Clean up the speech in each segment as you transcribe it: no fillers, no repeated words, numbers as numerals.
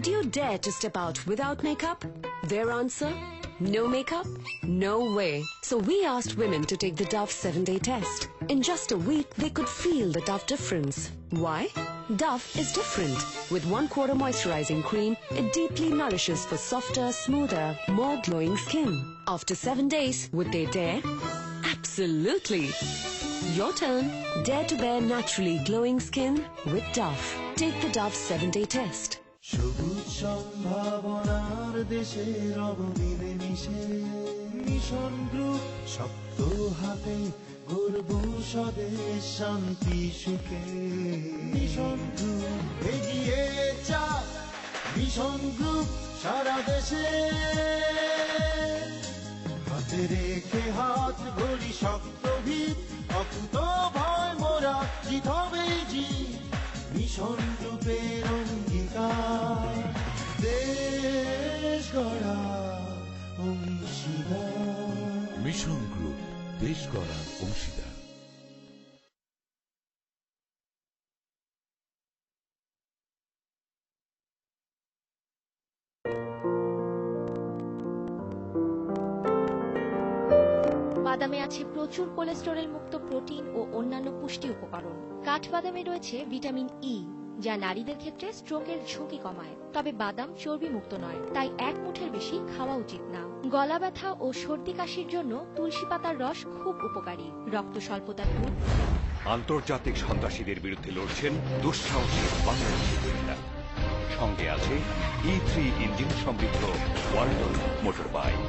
Would you dare to step out without makeup? Their answer? No makeup? No way. So we asked women to take the Dove 7-day test. In just a week, they could feel the Dove difference. Why? Dove is different. With 1/4 moisturizing cream, it deeply nourishes for softer, smoother, more glowing skin. After 7 days, would they dare? Absolutely. Your turn. Dare to bear naturally glowing skin with Dove. Take the Dove 7-day test. সবুজ সম্ভাবনার দেশে রব মিলে মিশে mission group শক্ত হাতে গর্ব স্বদেশ শান্তি সুখে মিশন গ্রুপ এগিয়ে যা মিশন গ্রুপ সারা দেশে হাতে রেখে হাত গড়ি শক্ত ভিত অকুত ভয় মোরা জিত হবেই জিত মিশন গ্রুপের অঙ্গীকার দেশ গড়া অংশীদার মিশন গ্রুপ দেশ গড়ার অংশীদার। বাদামে আছে প্রচুর কোলেস্টেরল মুক্ত প্রোটিন ও অন্যান্য পুষ্টি উপকরণ। কাঠবাদামে রয়েছে ভিটামিন ই, যা নারীদের ক্ষেত্রে স্ট্রোকের ঝুঁকি কমায়। তবে বাদাম চর্বি মুক্ত নয়, তাই 1 মুঠের বেশি খাওয়া উচিত না। গলা ব্যথা ও সর্দি কাশির জন্য তুলসী পাতার রস খুব উপকারী। রক্ত স্বল্পতা দূর। আন্তর্জাতিক সন্ত্রাসীদের বিরুদ্ধে লড়ছেন দুঃসাহসী বাংলাদেশি গোয়েন্দা। সঙ্গে আছে E3 ইঞ্জিন সমৃদ্ধ Walton motor bike.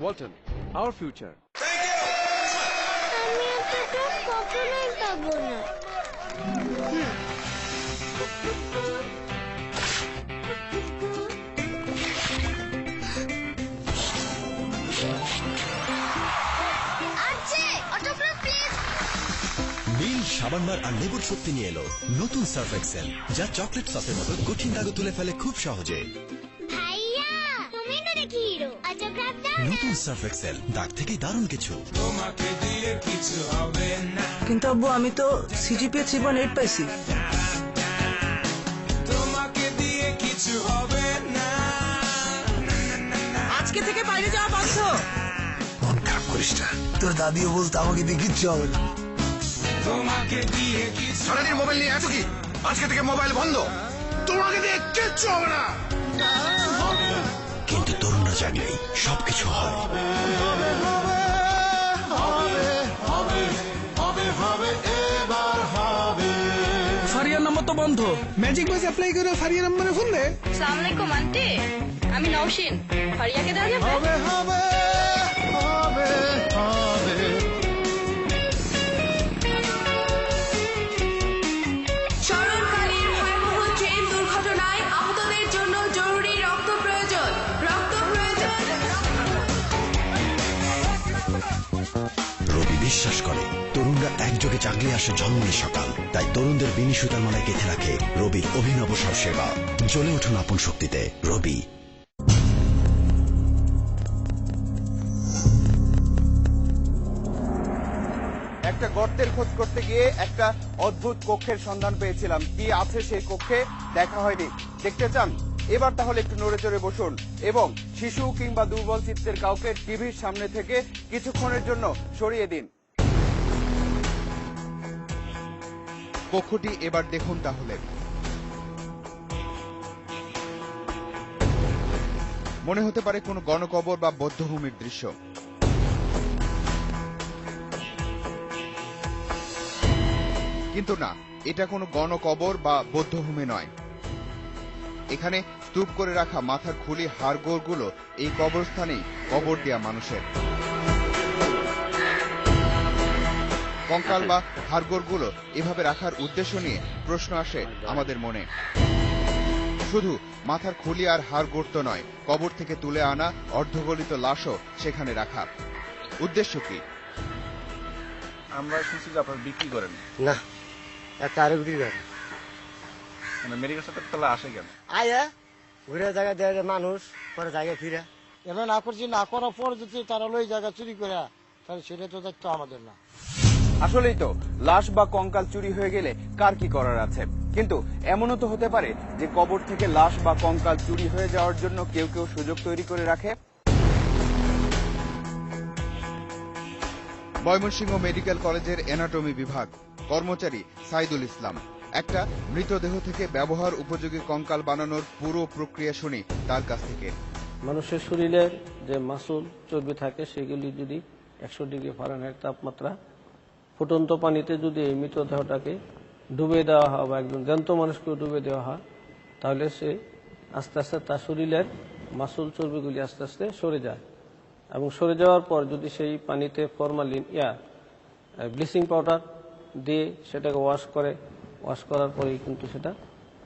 Walton, our future. আমি এতটা কখনোই পাবো না। নীল সাবানবার আর লেবুর শক্তি নিয়ে এলো নতুন সার্ফ এক্সেল, যা চকলেট সসের মতো কঠিন দাগ তুলে ফেলে খুব সহজে। নতুন সার্ফ এক্সেল, দাগ থেকে দারুণ কিছু। কিন্তু আব্বু, আমি তো সিজিপিএ 3.8 পাইছি। আজকে থেকে বাইরে যাওয়া বন্ধ। মন খারাপ করিস না, তোর দাদিও বলতো আমাকে দিয়ে কিচ্ছু হবে না। সারাদিন মোবাইল নিয়ে এত কি? আজকে থেকে মোবাইল বন্ধ, তোমাকে দিয়ে কিচ্ছু হবে না। কিন্তু তরুণরা জানলেই সবকিছু হয়। ফারিয়ার নাম্বার তো বন্ধ। ম্যাজিক বাস অ্যাপ্লাই করে ফারিয়া নাম্বারে ফোন দে। আসসালামু আলাইকুম আন্টি, আমি নওশিন। ফারিয়াকে দেওয়া যাবে? হবে হবে হবে হবে। স্মরণকালীন ভয়াবহ ট্রেন দুর্ঘটনায় আহতদের জন্য জরুরি রক্ত প্রয়োজন। রক্ত প্রয়োজন। রবি বিশ্বাস করে তরুণরা একযোগে জাগলে আসে জন্মনি সকাল। তাই তরুণদের বিনি সুতার মালায় গেঁথে রাখে রবির অভিনব সব সেবা। জ্বলে উঠুন আপন শক্তিতে রবি। একটা গর্তের খোঁজ করতে গিয়ে একটা অদ্ভুত কক্ষের সন্ধান পেয়েছিলাম। কি আছে সেই কক্ষে দেখা হয়নি। দেখতে চান? এবার তাহলে একটু নড়ে চড়ে বসুন এবং শিশু কিংবা দুর্বল চিত্তের কাউকে টিভির সামনে থেকে কিছুক্ষণের জন্য সরিয়ে দিন। কক্ষটি এবার দেখুন তাহলে। মনে হতে পারে কোনো গণকবর বা বধ্যভূমির দৃশ্য। কিন্তু না, এটা কোনো গণকবর বা বধ্যভূমি নয়। এখানে স্তূপ করে রাখা মাথার খুলি হাড়গোড়গুলো এই কবরস্থানেই কবর দেয়া মানুষের। কঙ্কাল বা হাড়গোড়গুলো এভাবে রাখার উদ্দেশ্য নিয়ে প্রশ্ন আসে আমাদের মনে। শুধু মাথার খুলি আর হাড়গোড় তো নয়, কবর থেকে তুলে আনা অর্ধগলিত লাশও সেখানে রাখা। উদ্দেশ্য কি? আমরা শুনছি যে আপনারা বিক্রি করেন। না, একটা আরো বিক্রি করেন। মানে মেডিকেল সাথে তাহলে আসে কেন? আয়া ঘুরে জায়গা দেয় মানুষ পরে জায়গায় ফিরে এবার না করছি, না করার পর যদি তারা ওই জায়গা চুরি করে তাহলে সেটা তো দায়িত্ব আমাদের না। আসলেই তো লাশ বা কঙ্কাল চুরি হয়ে গেলে কার কি করার আছে, কিন্তু এমনও তো হতে পারে যে কবর থেকে লাশ বা কঙ্কাল চুরি হয়ে যাওয়ার জন্য কেউ কেউ সুযোগ তৈরি করে রাখে। ময়মনসিংহ মেডিকেল কলেজের অ্যানাটমি বিভাগ কর্মচারী সাইদুল ইসলাম একটা মৃতদেহ থেকে ব্যবহার উপযোগী কঙ্কাল বানানোর পুরো প্রক্রিয়া শুনি তার কাছ থেকে। মানুষের শরীরের যে মাসুল চর্বি থাকে সেগুলি যদি 100 ডিগ্রি ফারেনহাইট তাপমাত্রা ফুটন্ত পানিতে যদি এই মৃতদেহটাকে ডুবে দেওয়া হয় বা একজন জ্যান্ত মানুষকে ডুবে দেওয়া হয় তাহলে সে আস্তে আস্তে তার শরীরের মাসুল চর্বিগুলি আস্তে আস্তে সরে যায় এবং সরে যাওয়ার পর যদি সেই পানিতে ফরমালিন ব্লিচিং পাউডার দিয়ে সেটাকে ওয়াশ করার পরেই কিন্তু সেটা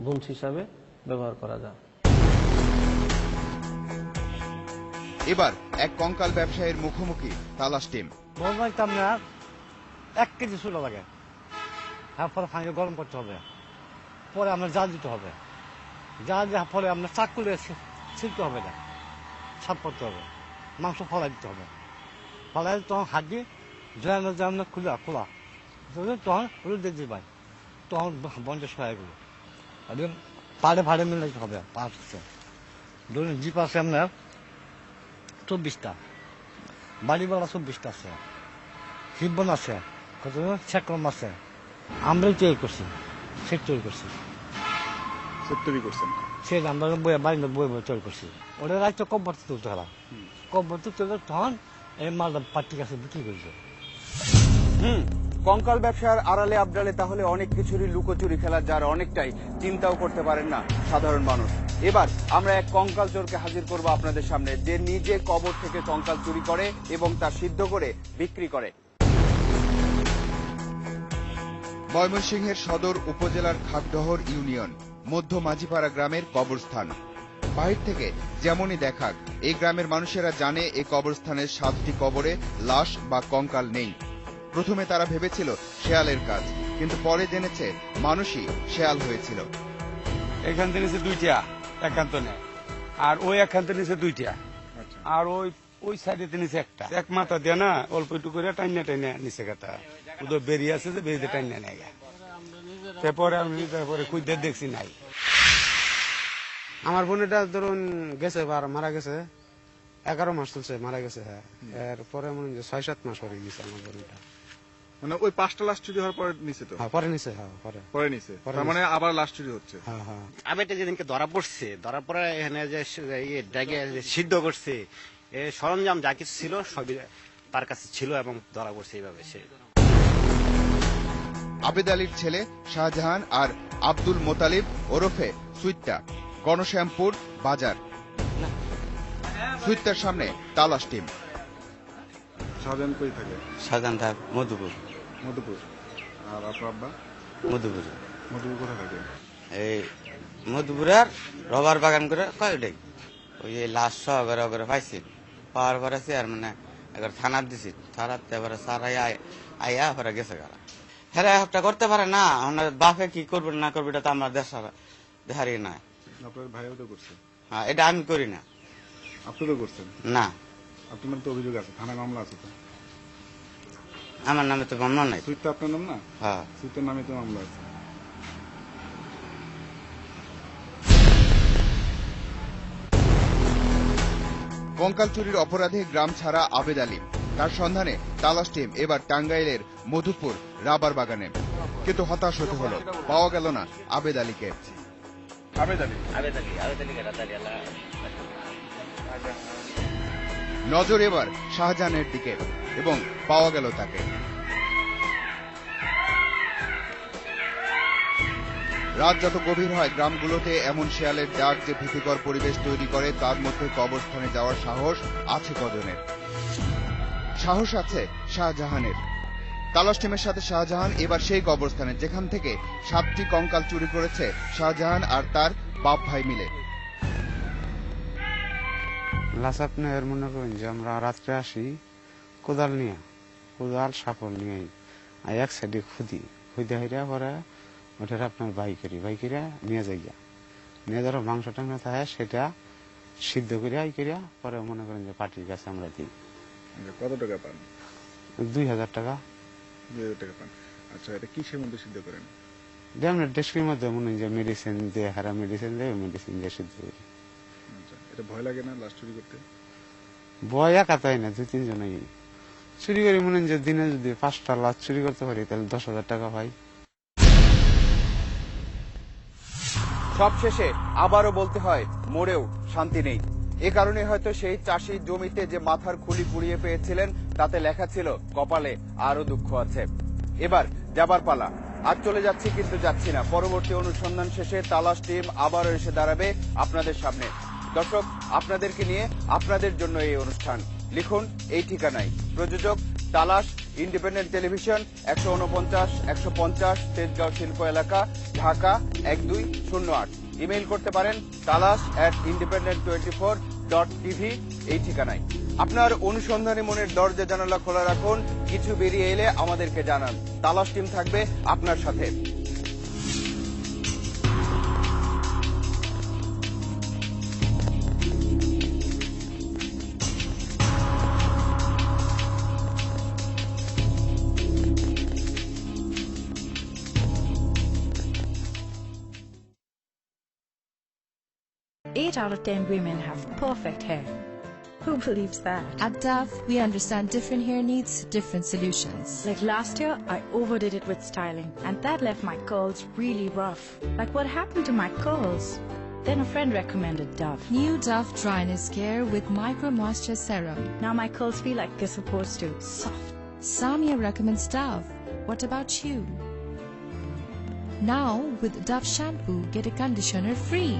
বুনস হিসাবে ব্যবহার করা যায়। এবার এক কঙ্কাল ব্যবসায়ীর মুখোমুখি তালাশ টিম। বলতাম না 1 কেজি চুলা লাগে, তারপরে পানি গরম করতে হবে, পরে আপনার জাল দিতে হবে, জাল দেওয়ার পরে আপনার চাকু ছিলতে হবে না, সাপ করতে হবে, মাংস ফলাই দিতে হবে, ফলাই তখন হাত দিয়ে আপনার খোলা তখন হলুদ দিয়ে দিবেন, তখন বন্ধের সহায়গুলো পাড়ে ভাড়ে মিলাইতে হবে। 5 ধরুন জিপ আছে আপনার 24টা, বাড়িওয়ালা 24টা আছে, শিববন আছে, কত চেকরম আছে, আমরাই তৈরি করছি, সেট তৈরি করছি, সে আমরা বাড়িতে বই তৈরি করছি। ওরা রাইতে কব্বর তুলতে হলাম, কব্বর তুলতে তখন এই মালটা পার্টির কাছে বিক্রি করেছে। কঙ্কাল ব্যবসার আড়ালে আবডালে তাহলে অনেক কিছুরই লুকোচুরি খেলা, যার অনেকটাই চিন্তাও করতে পারেন না সাধারণ মানুষ। এবার আমরা এক কঙ্কাল চোরকে হাজির করব আপনাদের সামনে, যে নিজে কবর থেকে কঙ্কাল চুরি করে এবং তা সিদ্ধ করে বিক্রি করে। ময়মনসিংহের সদর উপজেলার খাগডহর ইউনিয়ন মধ্য মাঝিপাড়া গ্রামের কবরস্থান। বাহির থেকে যেমনই দেখাক এই গ্রামের মানুষেরা জানে এই কবরস্থানের 7টি কবরে লাশ বা কঙ্কাল নেই। প্রথমে তারা ভেবেছিল শেয়ালের কাজ, কিন্তু পরে জেনেছে মানুষই শেয়াল হয়েছিল। এখান থেকে নিচে 2টা একান্ত নেই, আর ওই একান্ত নিচে 2টা, আর ওই সাইডে নিচে একটা, এক মাথা দিয়ে না অল্প একটু করে টাইনা নিচে কাটা ওদের বেরিয়ে আছে, যে বেরিয়ে টাইনা নেই। তারপরে আমি খুঁজতে দেখছি নাই। আমার বোনেটা ধরুন গেছে মারা গেছে, 11 মাস চলছে মারা গেছে। হ্যাঁ, এরপরে মনে হয় 6-7 মাস পরে নিছে আমার বোনেটা। মানে ওই 5টা লাশ চুরি হওয়ার পরে নিছে তো? হ্যাঁ, পরে নিছে। হ্যাঁ, পরে নিছে। তার মানে আবার লাশ চুরি হচ্ছে। হ্যাঁ হ্যাঁ। আমি এটা যেদিনকে ধরা পড়ছে, ধরার পরে এখানে যে সিদ্ধ করছে সরঞ্জাম যা কিছু ছিল সবই তার কাছে ছিল এবং ধরা পড়ছে এইভাবে। সে আবেদ আলীর ছেলে শাহজাহান আর আব্দুল মোতালিব ওরফে সুইত্তা, গণশ্যামপুর বাজার। সুইত্তার সামনে তালাশ টিম। শাহজাহান কই থাকে? শাহজাহান থাকে মধুপুর। আর আপনার আব্বা? মধুপুর কোথায় থাকে? এই মধুপুরের রবার বাগান করে কয়টাই ওই লাশ সহকারে পাইছি, পাওয়ার পরে আর মানে একবার থানার দিছি, থানাতে এবারে স্যার আইয়া পরে গেছে গাড়া। হ্যাঁ, একটা করতে পারে না, আমরা বাপে কি করবে না করবে এটা তো আমরা দেখারই না। আপনার ভাইও তো করছে? হ্যাঁ, এটা আমি করি না। আপনি তো করছেন না? আপনার তো অভিযোগ আছে, থানায় মামলা আছে তো? আমার নামে তো মামলা নাই। সুইত্তা আপনার নাম না? হ্যাঁ, সুইত্তার নামে তো মামলা আছে। কঙ্কাল চুরির অপরাধে গ্রাম ছাড়া আবেদ আলী, তার সন্ধানে তালাশ টিম এবার টাঙ্গাইলের মধুপুর রাবার বাগানে। কিন্তু হতাশ হতে হলো, পাওয়া গেল না আবেদ আলীকে। নজর এবার শাহজাহানের দিকে এবং পাওয়া গেল তাকে। রাত যত গভীর হয় গ্রামগুলোতে এমন শেয়ালের ডাক যে ভীতিকর পরিবেশ তৈরি করে, তার মধ্যে কবরস্থানে যাওয়ার সাহস আছে কজনের? সাহস আছে শাহজাহানের। তালাশ টিমের সাথে শাহজাহান এবার সেই কবরস্থানে যেখান থেকে 7টি কঙ্কাল চুরি করেছে শাহজাহান আর তার বাপ ভাই মিলে। লাশ আপনার মনে করেন যে আমরা রাত্রে আসি কোদাল নিয়ে, কোদাল সাপল নিয়ে এক সাইডে খুদি হাইরা পরে ওটার আপনার বাই করে নিয়ে যাই নিয়ে ধরো মাংস টাংস থাকে সেটা সিদ্ধ করে করিয়া পরে মনে করেন যে পার্টির কাছে আমরা দিই। কত টাকা পান? 2000 টাকা। 2000 টাকা পান। আচ্ছা, এটা কিসের মধ্যে সিদ্ধ করেন? আমরা ডেস্কের মধ্যে মনে হয় যে মেডিসিন দিয়ে হারা মেডিসিন দিয়ে মেডিসিন দিয়ে সিদ্ধ করি। আচ্ছা, এটা ভয় লাগে না লাশ চুরি করতে? ভয় একা তাই না, 2-3 জনই চুরি করি। মনে হয় যে দিনে যদি 5টা লাশ চুরি করতে পারি তাহলে 10,000 টাকা পাই। সবশেষে আবারও বলতে হয়, মরেও শান্তি নেই। এ কারণে হয়তো সেই চাষি জমিতে যে মাথার খুলি পুড়িয়ে পেয়েছিলেন তাতে লেখা ছিল কপালে আরো দুঃখ আছে। এবার যাবার পালা। আজ চলে যাচ্ছি কিন্তু যাচ্ছি না। পরবর্তী অনুসন্ধান শেষে তালাশ টিম আবারও এসে দাঁড়াবে আপনাদের সামনে। দর্শক, আপনাদেরকে নিয়ে, আপনাদের জন্য এই অনুষ্ঠান। লিখুন এই ঠিকানায়। প্রযোজক তালাশ, ইন্ডিপেন্ডেন্ট টেলিভিশন, 149-150 তেজগাঁও শিল্প এলাকা, ঢাকা 1208। ইমেইল করতে পারেন talas@independent24.tv এই ঠিকানায়। আপনার অনুসন্ধানী মনের দরজা জানালা খোলা রাখুন। কিছু বেরিয়ে এলে আমাদেরকে জানান। তালাশ টিম থাকবে আপনার সাথে। Eight out of 10 women have perfect hair. Who believes that? At Dove, we understand different hair needs, different solutions. Like last year, I overdid it with styling, and that left my curls really rough. Like what happened to my curls? Then a friend recommended Dove. New Dove Dryness Care with Micro Moisture Serum. Now my curls feel like they're supposed to. Soft. Samia recommends Dove. What about you? Now, with Dove Shampoo, get a conditioner free.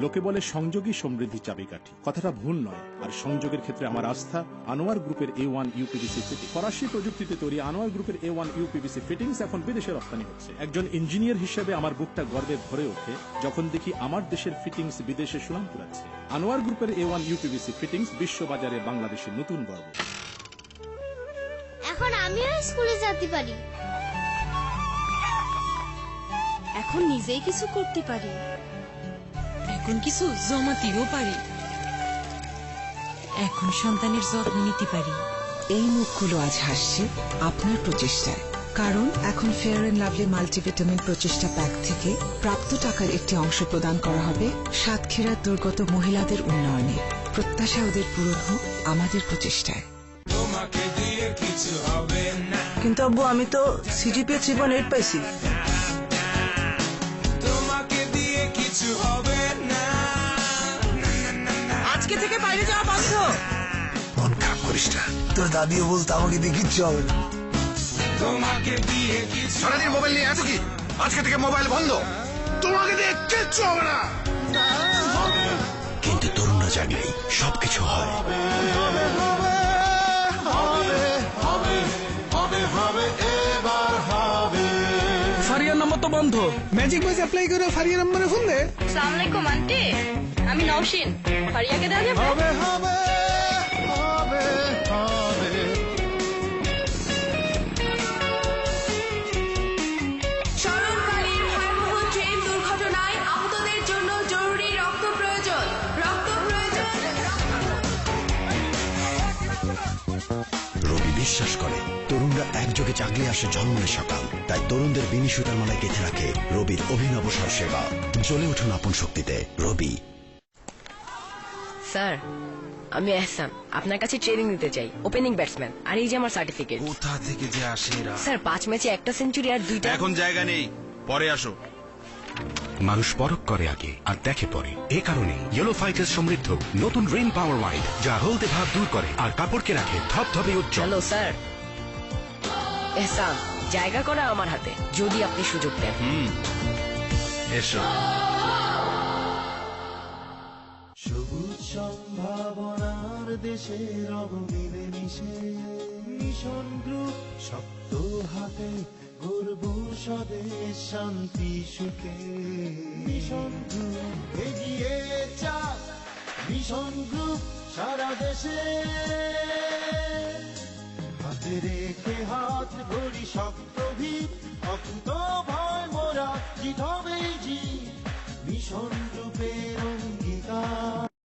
লোকে বলে সংযোগই সমৃদ্ধি চাবিকাঠি। কথাটা ভুল নয়। আর সংযোগের ক্ষেত্রে আমার আস্থা আনোয়ার গ্রুপের A1 UPVC ফিটিং। ফরাসি প্রযুক্তিতে তৈরি আনোয়ার গ্রুপের A1 UPVC ফিটিংস এখন বিদেশে রপ্তানি হচ্ছে। একজন ইঞ্জিনিয়ার হিসেবে আমার বুকটা গর্বে ভরে ওঠে যখন দেখি আমার দেশের ফিটিংস বিদেশে সুনাম কুড়াচ্ছে। আনোয়ার গ্রুপের A1 UPVC ফিটিংস বিশ্ববাজারে বাংলাদেশের নতুন গর্ব। এখন আমিও স্কুলে যেতে পারি। এখন নিজেই কিছু করতে পারি। এখন কিছু জমাতেও পারি। এখন সন্তানের যত্ন নিতে পারি। এই মুখগুলো আজ হাসছে আপনার প্রচেষ্টায়, কারণ এখন ফেয়ার এন্ড লাভলি মাল্টিভিটামিন প্রচেষ্টা প্যাক থেকে প্রাপ্ত টাকার একটি অংশ প্রদান করা হবে সাতক্ষীরার দুর্গত মহিলাদের উন্নয়নে। প্রত্যাশা ওদের পূরণ হোক আমাদের প্রচেষ্টায়। কিন্তু আব্বু, আমি তো সিজিপিএ 3.8 পাইছি। আজকে থেকে বাইরে যাওয়া বন্ধ। মন খারাপ করিস না, তোর দাদিও বলতো আমাকে দিয়ে কিচ্ছু হবে না। সারাদিন মোবাইল নিয়ে আছো কি? আজকে থেকে মোবাইল বন্ধ। তোমাকে দিয়ে কিচ্ছু হবে না। কিন্তু তরুণরা জানলেই সবকিছু হয়। ফারিয়ার নাম্বার তো বন্ধ। ম্যাজিক বয়েস অ্যাপ্লাই করে ফারিয়ার নাম্বারে ফোন দে। আসসালামু আলাইকুম আন্টি, আমি নওশিন। ফারিয়াকে দেওয়া যাবে? হবে হবে হবে হবে। স্মরণকালীন ভয়াবহ ট্রেন দুর্ঘটনায় আহতদের জন্য জরুরি রক্ত প্রয়োজন। রক্ত প্রয়োজন। রবি বিশ্বাস করে তরুণরা একযোগে জাগলে আসে ঝলমলে সকাল। তাই তরুণদের বিনি সুতার মালায় গেঁথে রাখে রবির অভিনব সেবা। জ্বলে উঠুন আপন শক্তিতে। রবি। স্যার, আমি এহসান আপনার কাছে ট্রেনিং নিতে চাই। Opening batsman. আর এই যে আমার সার্টিফিকেট। কোথা থেকে যে আসে এরা? স্যার, 5 ম্যাচে 1টা সেঞ্চুরি আর 2টা। এখন জায়গা নেই, পরে আসো। মানুষ পরখ করে আগে আর দেখে পরে। এ কারণে ইয়েলো ফাইটার সমৃদ্ধ নতুন রেইন পাওয়ার ওয়াইড, যা হলদে ভাব দূর করে আর কাপড়কে রাখে ধবধবে উজ্জ্বল। হ্যালো স্যার, এহসান, জায়গা করা আমার হাতে, যদি আপনি সুযোগ দেন। এসো। সবুজ সম্ভাবনার দেশে রব মিলে মিশে মিশন গ্রুপ শক্ত হাতে গর্ব স্বদেশ শান্তি সুখে। মিশন গ্রুপ এগিয়ে চাস, মিশন গ্রুপ সারা দেশে হাতে রেখে হাত ধরি শক্ত ভিত অকুত জিত হবেই জিত মিশন গ্রুপের